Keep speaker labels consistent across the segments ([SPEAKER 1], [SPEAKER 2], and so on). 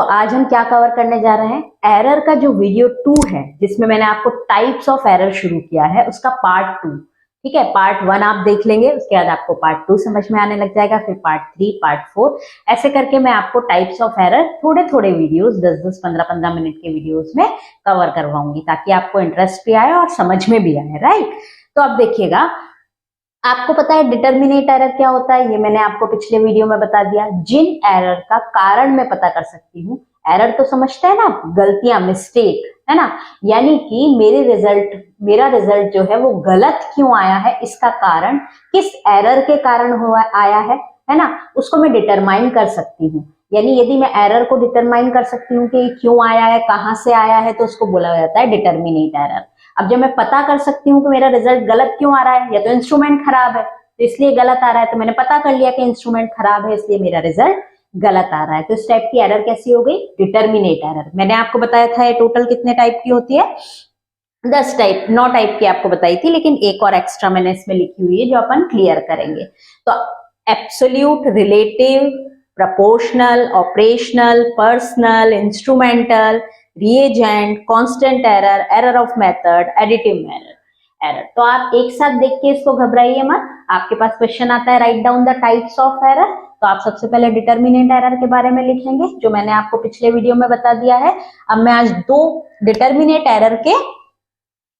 [SPEAKER 1] तो आज हम क्या कवर करने जा रहे हैं, एरर का जो वीडियो 2 है जिसमें मैंने आपको टाइप्स ऑफ एरर शुरू किया है उसका पार्ट 2। ठीक है, पार्ट 1 आप देख लेंगे, उसके बाद आपको पार्ट 2 समझ में आने लग जाएगा, फिर पार्ट 3, पार्ट 4, ऐसे करके मैं आपको टाइप्स ऑफ एरर थोड़े थोड़े वीडियोस 10-10, 15-15 मिनट के वीडियोस में कवर करवाऊंगी ताकि आपको इंटरेस्ट भी आए और समझ में भी आए। राइट, तो अब देखिएगा, आपको पता है डिटर्मिनेट एरर क्या होता है, ये मैंने आपको पिछले वीडियो में बता दिया। जिन एरर का कारण मैं पता कर सकती हूँ, एरर तो समझते हैं ना, गलतियां, मिस्टेक, है ना, यानी कि मेरा रिजल्ट जो है वो गलत क्यों आया है, इसका कारण किस एरर के कारण हुआ आया है ना, उसको मैं डिटरमाइन कर सकती हूँ। यानी यदि मैं एरर को डिटरमाइन कर सकती हूँ कि क्यों आया है, कहाँ से आया है, तो उसको बोला जाता है डिटर्मिनेट एरर। अब जब मैं पता कर सकती हूँ कि मेरा रिजल्ट गलत क्यों आ रहा है, या तो इंस्ट्रूमेंट खराब है तो इसलिए गलत आ रहा है, तो मैंने पता कर लिया कि इंस्ट्रूमेंट खराब है इसलिए मेरा रिजल्ट गलत आ रहा है, तो इस टाइप की एरर कैसी हो गई, डिटर्मिनेट एरर। मैंने आपको बताया था ये टोटल कितने टाइप की होती है, 10 टाइप, 9 टाइप की आपको बताई थी, लेकिन एक और एक्स्ट्रा मैंने इसमें लिखी हुई है जो अपन क्लियर करेंगे। तो absolute, relative, proportional, operational, personal, instrumental, reagent, constant error, error of method, additive error. तो आप एक साथ देख के इसको घबराइए मत, आपके पास क्वेश्चन आता है write down the types of error, तो आप सबसे पहले डिटर्मिनेंट एरर के बारे में लिखेंगे जो मैंने आपको पिछले वीडियो में बता दिया है। अब मैं आज 2 डिटर्मिनेंट एरर के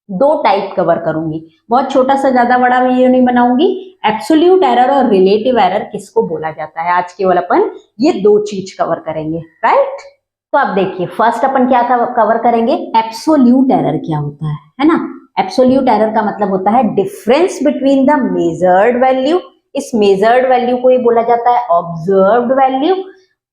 [SPEAKER 1] 2 टाइप कवर करूंगी, बहुत छोटा सा, ज्यादा बड़ा वीडियो नहीं बनाऊंगी। एब्सोल्यूट एरर और रिलेटिव एरर किसको बोला जाता है, आज केवल अपन ये 2 चीज कवर करेंगे। राइट, तो अब देखिए, फर्स्ट अपन क्या कवर करेंगे, एब्सोल्यूट एरर क्या होता है ना। एब्सोल्यूट एरर का मतलब होता है difference between the measured value, इस मेजर्ड वैल्यू को ही बोला जाता है ऑब्जर्व्ड वैल्यू,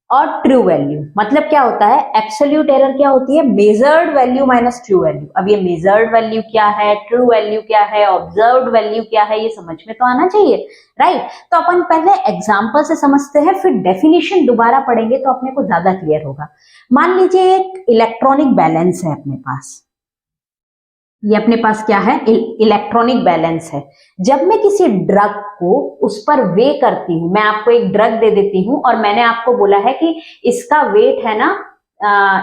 [SPEAKER 1] और ट्रू वैल्यू। मतलब क्या होता है, एब्सोल्यूट एरर क्या होती है, measured value minus true value. अब ये मेजर्ड वैल्यू क्या है, ट्रू वैल्यू क्या है, ऑब्जर्व्ड वैल्यू क्या है, ये समझ में तो आना चाहिए। राइट, तो अपन पहले एग्जांपल से समझते हैं, फिर डेफिनेशन दोबारा पढ़ेंगे तो अपने को ज्यादा क्लियर होगा। मान लीजिए एक इलेक्ट्रॉनिक बैलेंस है अपने पास, ये अपने पास क्या है, इलेक्ट्रॉनिक बैलेंस है। जब मैं किसी ड्रग को उस पर वे करती हूँ, मैं आपको एक ड्रग दे देती हूँ और मैंने आपको बोला है कि इसका वेट है ना,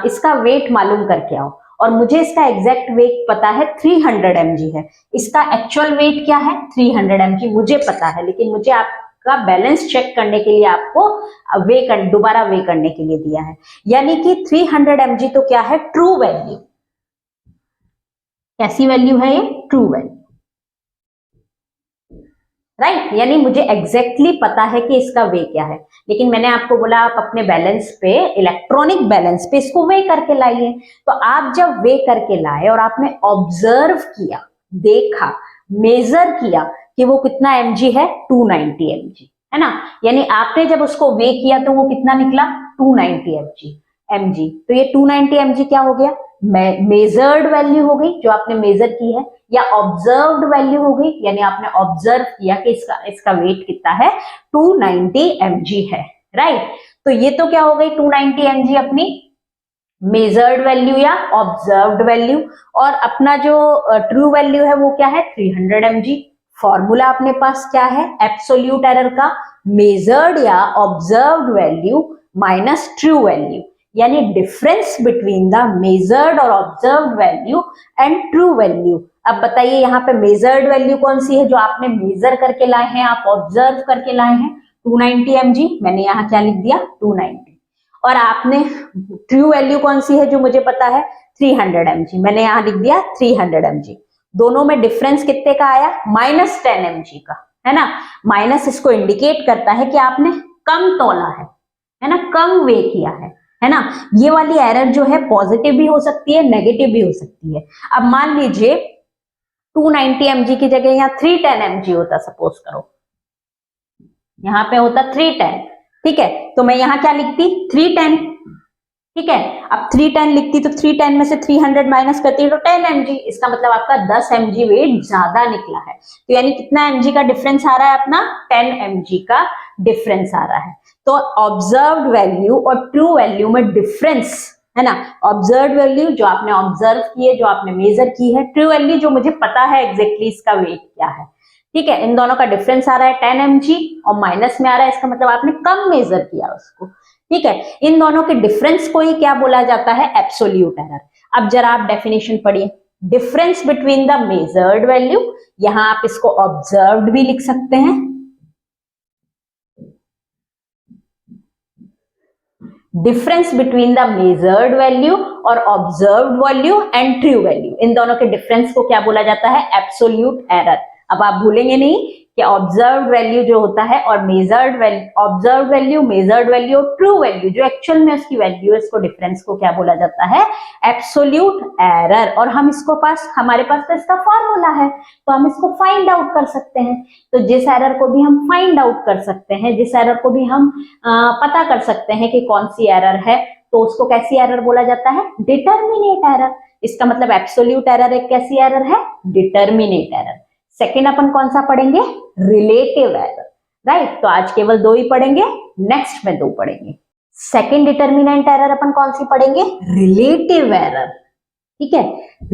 [SPEAKER 1] इसका वेट मालूम करके आओ, और मुझे इसका एग्जैक्ट वेट पता है 300 mg है, इसका एक्चुअल वेट क्या है 300 mg मुझे पता है, लेकिन मुझे आपका बैलेंस चेक करने के लिए आपको दोबारा वे करने के लिए दिया है। यानी कि 300 mg तो क्या है, ट्रू वैल्यू। कैसी वैल्यू है ये, ट्रू वैल्यू। राइट, यानी मुझे एग्जैक्टली पता है कि इसका वे क्या है, लेकिन मैंने आपको बोला आप अपने बैलेंस पे, इलेक्ट्रॉनिक बैलेंस पे इसको वे करके लाइए। तो आप जब वे करके लाए और आपने ऑब्जर्व किया, देखा, मेजर किया कि वो कितना mg है, 290 mg, है ना, यानी आपने जब उसको वे किया तो वो कितना निकला, 290 mg। तो ये 290 mg क्या हो गया, मेजर्ड वैल्यू हो गई जो आपने मेजर की है, या ऑब्जर्व्ड वैल्यू हो गई, यानी आपने ऑब्जर्व किया कि इसका वेट कितना है, 290 mg है। राइट, तो ये तो क्या हो गई 290 mg अपनी मेजर्ड वैल्यू या ऑब्जर्व्ड वैल्यू, और अपना जो ट्रू वैल्यू है वो क्या है, 300 mg। फॉर्मूला अपने पास क्या है, एब्सोल्यूट एरर का, मेजर्ड या observed value minus true value, यानी डिफरेंस बिटवीन द मेजर्ड और observed value and true value. अब बताइए यहाँ पे मेजर्ड वैल्यू कौन सी है, जो आपने मेजर करके लाए हैं, आप ऑब्जर्व करके लाए हैं, 290 mg, मैंने यहाँ क्या लिख दिया, 290। और आपने ट्रू वैल्यू कौन सी है जो मुझे पता है, 300 mg, मैंने यहाँ लिख दिया 300 mg। दोनों में डिफरेंस कितने का आया, -10 mg का, है ना। माइनस इसको इंडिकेट करता है कि आपने कम तोला है ना, कम वे किया है ना। ये वाली एरर जो है पॉजिटिव भी हो सकती है, नेगेटिव भी हो सकती है। अब मान लीजिए 290 mg की जगह यहाँ 310 mg होता, सपोज करो यहाँ पे होता 310, ठीक है, तो मैं यहाँ क्या लिखती, 310, ठीक है। अब 310 लिखती तो 310 में से 300 माइनस करती तो 10 mg, इसका मतलब आपका 10 mg वेट ज्यादा निकला है। तो यानी कितना mg का डिफरेंस आ रहा है अपना, 10 mg का डिफरेंस आ रहा है। तो ऑब्जर्व्ड वैल्यू और ट्रू वैल्यू में डिफरेंस है ना, ऑब्जर्व्ड वैल्यू जो आपने ऑब्जर्व की है, जो आपने मेजर की है, ट्रू वैल्यू जो मुझे पता है एग्जैक्टली इसका वेट क्या है, ठीक है। इन दोनों का डिफरेंस आ रहा है 10 mg और माइनस में आ रहा है, इसका मतलब आपने कम मेजर किया उसको, ठीक है, इन दोनों के डिफरेंस को ही क्या बोला जाता है, एब्सोल्यूट एरर। अब जरा आप डेफिनेशन पढ़िए, difference between the measured value, यहां आप इसको ऑब्जर्व्ड भी लिख सकते हैं, difference between the measured value और observed value and true value, इन दोनों के डिफरेंस को क्या बोला जाता है, एब्सोल्यूट एरर। अब आप भूलेंगे नहीं कि ऑब्जर्व्ड वैल्यू जो होता है और measured value, observed value, measured value और ट्रू वैल्यू जो एक्चुअल में उसकी वैल्यू है, इसको डिफरेंस को क्या बोला जाता है, एब्सोल्यूट एरर। और हम इसको हमारे पास तो इसका फॉर्मूला है, तो हम इसको फाइंड आउट कर सकते हैं। तो जिस एरर को भी हम फाइंड आउट कर सकते हैं, जिस एरर को भी हम पता कर सकते हैं कि कौन सी एरर है, तो उसको कैसी एरर बोला जाता है, डिटर्मिनेट एरर। इसका मतलब एब्सोल्यूट एरर एक कैसी एरर है, डिटर्मिनेट एरर। सेकेंड अपन कौन सा पढ़ेंगे, रिलेटिव एरर, राइट। तो आज केवल 2 ही पढ़ेंगे, नेक्स्ट में 2 पढ़ेंगे। सेकेंड डिटर्मिनेंट एरर अपन कौन सी पढ़ेंगे, रिलेटिव एरर, ठीक है।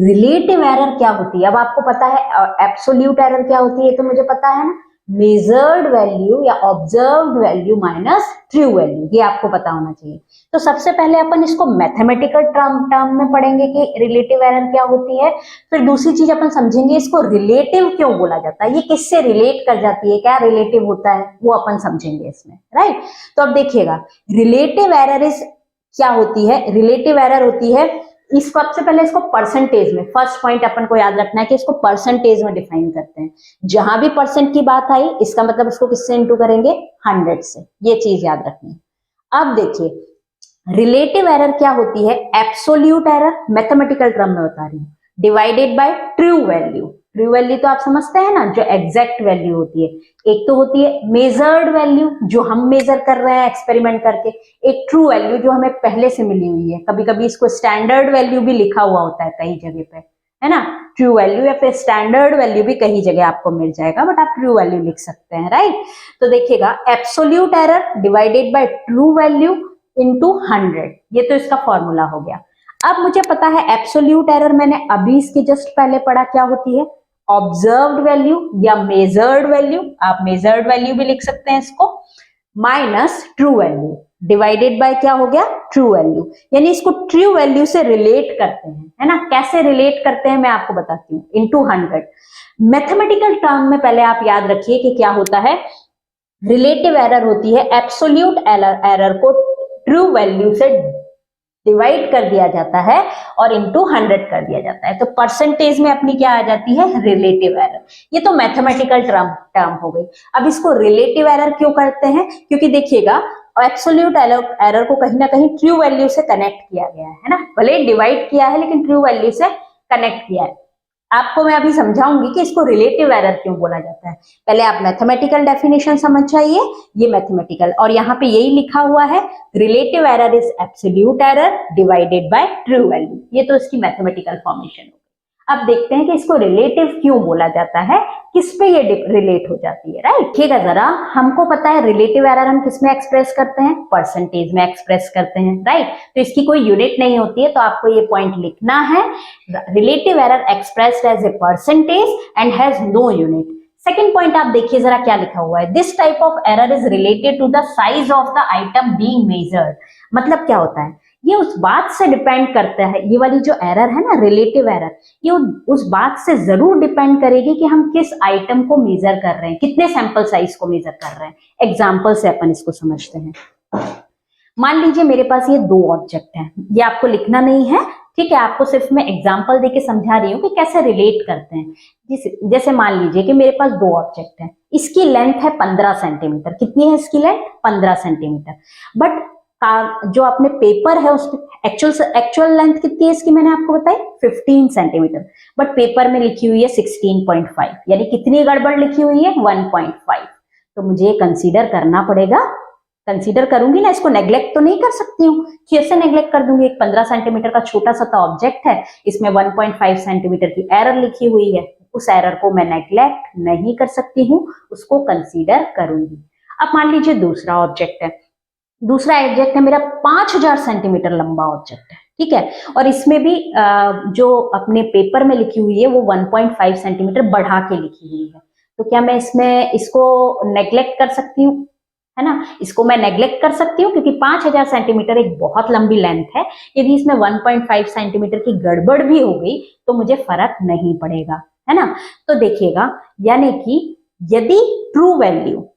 [SPEAKER 1] रिलेटिव एरर क्या होती है, अब आपको पता है एब्सोल्यूट एरर क्या होती है, तो मुझे पता है ना, मेजर्ड वैल्यू या observed value minus true value, ये आपको पता होना चाहिए। तो सबसे पहले अपन इसको मैथमेटिकल टर्म में पढ़ेंगे कि रिलेटिव एरर क्या होती है, फिर दूसरी चीज अपन समझेंगे इसको रिलेटिव क्यों बोला जाता है, ये किससे रिलेट कर जाती है, क्या रिलेटिव होता है, वो अपन समझेंगे इसमें, राइट। तो अब देखिएगा, रिलेटिव एरर क्या होती है, रिलेटिव एरर होती है, इसको सबसे पहले इसको परसेंटेज में, फर्स्ट पॉइंट अपन को याद रखना है कि इसको परसेंटेज में डिफाइन करते हैं। जहां भी परसेंट की बात आई, इसका मतलब इसको किससे इंटू करेंगे, 100 से, ये चीज याद रखनी है। अब देखिए रिलेटिव एरर क्या होती है, एब्सोल्यूट एरर मैथमेटिकल टर्म में बता रही हूँ, divided by true value. True value तो आप समझते हैं ना, जो एग्जैक्ट वैल्यू होती है। एक तो होती है मेजर्ड वैल्यू जो हम मेजर कर रहे हैं एक्सपेरिमेंट करके, एक ट्रू वैल्यू जो हमें पहले से मिली हुई है। कभी कभी इसको स्टैंडर्ड वैल्यू भी लिखा हुआ होता है कई जगह पे, है ना, ट्रू वैल्यू या फिर स्टैंडर्ड वैल्यू भी कई जगह आपको मिल जाएगा, बट आप ट्रू वैल्यू लिख सकते हैं, राइट। तो देखिएगा, absolute error divided by true value into 100, ये तो इसका फॉर्मूला हो गया। अब मुझे पता है एब्सोल्यूट एरर मैंने अभी इसके जस्ट पहले पढ़ा, क्या होती है, ऑब्जर्व्ड वैल्यू या मेजर्ड वैल्यू, आप मेजर्ड वैल्यू भी लिख सकते हैं इसको, minus true value divided by क्या हो गया, ट्रू वैल्यू। यानी इसको ट्रू वैल्यू से रिलेट करते हैं, है ना। कैसे रिलेट करते हैं मैं आपको बताती हूँ, इनटू 100। मैथमेटिकल टर्म में पहले आप याद रखिए कि क्या होता है, रिलेटिव एरर होती है एब्सोल्यूट एरर को ट्रू वैल्यू से डिवाइड कर दिया जाता है और इनटू 100 कर दिया जाता है, तो परसेंटेज में अपनी क्या आ जाती है, रिलेटिव एरर। ये तो मैथमेटिकल टर्म हो गई। अब इसको रिलेटिव एरर क्यों करते हैं, क्योंकि देखिएगा एब्सोल्यूट एरर को कहीं ना कहीं ट्रू वैल्यू से कनेक्ट किया गया है ना, भले डिवाइड किया है लेकिन ट्रू वैल्यू से कनेक्ट किया है। आपको मैं अभी समझाऊंगी कि इसको रिलेटिव एरर क्यों बोला जाता है। पहले आप मैथमेटिकल डेफिनेशन समझ जाइए, ये मैथमेटिकल, और यहाँ पे यही लिखा हुआ है, relative error is absolute error divided by true value, ये तो इसकी मैथमेटिकल फॉर्मेशन हो। अब देखते हैं कि इसको रिलेटिव क्यों बोला जाता है, किस पे ये रिलेट हो जाती है, राइट। देखिएगा जरा, हमको पता है रिलेटिव एरर हम किस में एक्सप्रेस करते हैं, परसेंटेज में एक्सप्रेस करते हैं, राइट। तो इसकी कोई यूनिट नहीं होती है, तो आपको ये पॉइंट लिखना है, relative error expressed as a percentage and has no unit. Second point आप देखिए जरा क्या लिखा हुआ है, this type of error is related to the size of the item being measured. मतलब क्या होता है, ये उस बात से डिपेंड करता है, ये वाली जो एरर है ना रिलेटिव एरर, ये उस बात से जरूर डिपेंड करेगी कि हम किस आइटम को मेजर कर रहे हैं, कितने सैंपल साइज को मेजर कर रहे हैं। एग्जाम्पल से अपन इसको समझते हैं। मान लीजिए मेरे पास ये 2 ऑब्जेक्ट हैं, ये आपको लिखना नहीं है, ठीक है, आपको सिर्फ मैं एग्जाम्पल देके समझा रही हूँ कि कैसे रिलेट करते हैं। जैसे मान लीजिए कि मेरे पास 2 ऑब्जेक्ट हैं, इसकी लेंथ है 15 सेंटीमीटर। कितनी है इसकी लेंथ, 15 सेंटीमीटर। बट जो अपने पेपर है उस एक्चुअल लेंथ कितनी है इसकी, मैंने आपको बताई 15 सेंटीमीटर, बट पेपर में लिखी हुई है 16.5, यानी कितनी गड़बड़ लिखी हुई है, 1.5। तो मुझे कंसीडर करना पड़ेगा, कंसीडर करूंगी ना, इसको नेग्लेक्ट तो नहीं कर सकती हूँ। कैसे नेग्लेक्ट कर दूंगी, एक 15 सेंटीमीटर का छोटा सा ऑब्जेक्ट है, इसमें 1.5 सेंटीमीटर की एरर लिखी हुई है, उस एरर को मैं नेग्लेक्ट नहीं कर सकती हूँ, उसको कंसीडर करूंगी। अब मान लीजिए दूसरा ऑब्जेक्ट है, दूसरा ऑब्जेक्ट है मेरा 5000 सेंटीमीटर लंबा ऑब्जेक्ट है, ठीक है, और इसमें भी जो अपने पेपर में लिखी हुई है वो 1.5 सेंटीमीटर बढ़ा के लिखी हुई है। तो क्या मैं इसको नेग्लेक्ट कर सकती हूँ, है ना। इसको मैं नेग्लेक्ट कर सकती हूँ क्योंकि 5000 सेंटीमीटर एक बहुत लंबी लेंथ है। यदि इसमें 1.5 सेंटीमीटर की गड़बड़ भी हो गई तो मुझे फर्क नहीं पड़ेगा, है ना। तो देखिएगा, यानी कि यदि ट्रू वैल्यू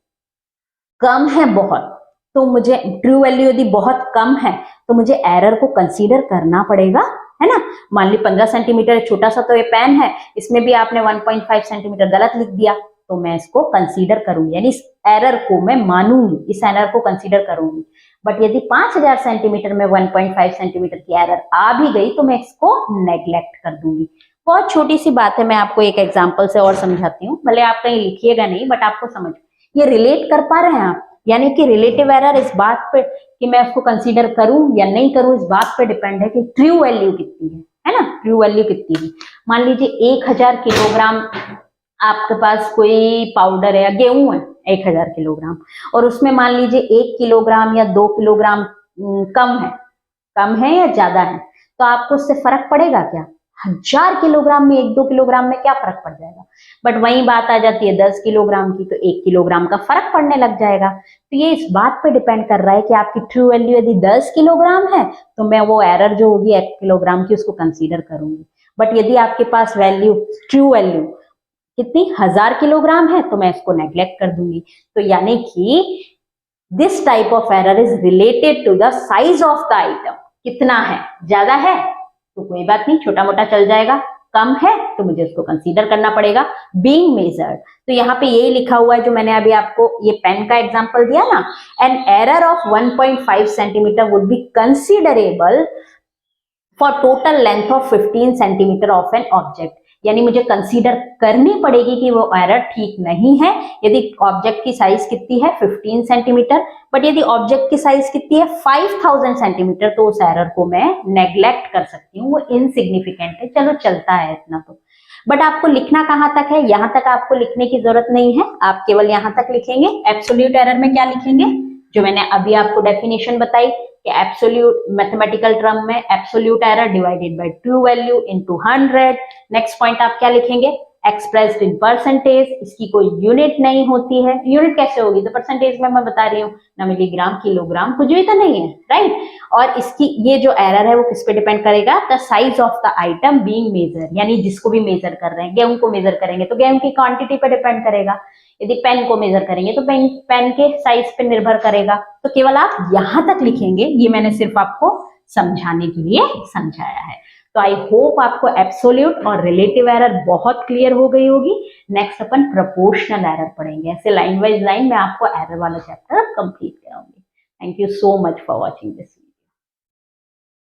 [SPEAKER 1] कम है बहुत, तो मुझे ट्रू वैल्यू यदि बहुत कम है तो मुझे एरर को कंसीडर करना पड़ेगा, है ना। मान ली 15 सेंटीमीटर, छोटा सा तो ये पेन है, इसमें भी आपने 1.5 सेंटीमीटर गलत लिख दिया, तो मैं इसको कंसीडर करूंगी, यानी इस एरर को मैं मानूंगी, इस एरर को कंसीडर करूंगी। बट यदि 5000 सेंटीमीटर में 1.5 सेंटीमीटर की एरर आ भी गई तो मैं इसको नेग्लेक्ट कर दूंगी। बहुत छोटी सी बात है, मैं आपको एक एग्जाम्पल से और समझाती हूँ, भले आप कहीं लिखिएगा नहीं बट आपको समझ, ये रिलेट कर पा रहे हैं आप। यानी कि रिलेटिव एरर इस बात पे कि मैं उसको कंसीडर करूं या नहीं करूं, इस बात पे डिपेंड है कि ट्रू वैल्यू कितनी है ना, ट्रू वैल्यू कितनी है। मान लीजिए 1000 किलोग्राम आपके पास कोई पाउडर है या गेहूं है 1000 किलोग्राम, और उसमें मान लीजिए 1 किलोग्राम या 2 किलोग्राम कम है या ज्यादा है, तो आपको उससे फर्क पड़ेगा क्या? 1000 किलोग्राम में 1-2 किलोग्राम में क्या फर्क पड़ जाएगा। बट वही बात आ जाती है 10 किलोग्राम की, तो 1 किलोग्राम का फर्क पड़ने लग जाएगा। तो ये इस बात पे डिपेंड कर रहा है कि आपकी ट्रू वैल्यू यदि 10 किलोग्राम है तो मैं वो एरर जो होगी 1 किलोग्राम की उसको कंसीडर करूंगी। बट यदि आपके पास वैल्यू, ट्रू वैल्यू कितनी 1000 किलोग्राम है तो मैं इसको नेग्लेक्ट कर दूंगी। तो यानी कि this type of error is related to the size of the item. कितना है, ज्यादा है तो कोई बात नहीं, छोटा मोटा चल जाएगा, कम है तो मुझे उसको कंसीडर करना पड़ेगा, बीइंग मेजर्ड। तो यहाँ पे यही लिखा हुआ है जो मैंने अभी आपको ये पेन का एग्जांपल दिया ना, an error of 1.5 centimetre would be considerable for total length of 15 centimetre of an object. यानी मुझे कंसीडर करनी पड़ेगी कि वो एरर ठीक नहीं है यदि ऑब्जेक्ट की साइज कितनी है 15 सेंटीमीटर, बट यदि ऑब्जेक्ट की साइज कितनी है 5000 सेंटीमीटर तो उस एरर को मैं नेग्लेक्ट कर सकती हूँ, वो इनसिग्निफिकेंट है, चलो चलता है इतना तो। बट आपको लिखना कहाँ तक है, यहां तक आपको लिखने की जरूरत नहीं है, आप केवल यहां तक लिखेंगे। एब्सोल्यूट एरर में क्या लिखेंगे, जो मैंने अभी आपको डेफिनेशन बताई कि एब्सोल्यूट मैथमेटिकल टर्म में absolute error divided by true value into 100। Next point आप क्या लिखेंगे, एक्सप्रेस्ड इन परसेंटेज, इसकी कोई यूनिट नहीं होती है, यूनिट कैसे होगी, तो परसेंटेज में मैं बता रही हूँ ना, मिलीग्राम किलोग्राम कुछ भी तो नहीं है, राइट। और इसकी ये जो एरर है वो किस पे डिपेंड करेगा, the size of the item being measure, यानी जिसको भी मेजर कर रहे हैं, गेहूं को मेजर करेंगे तो गेहूं की क्वांटिटी पे डिपेंड करेगा, यदि पेन को मेजर करेंगे तो पेन के साइज पे निर्भर करेगा। तो केवल आप यहां तक लिखेंगे, ये मैंने सिर्फ आपको समझाने के लिए समझाया है। तो आई होप आपको एब्सोल्यूट और रिलेटिव एरर बहुत क्लियर हो गई होगी। नेक्स्ट अपन प्रोपोर्शनल एरर पढ़ेंगे, ऐसे लाइन वाइज लाइन में आपको एरर वाला चैप्टर कंप्लीट कराऊंगी। Thank you so much for watching this.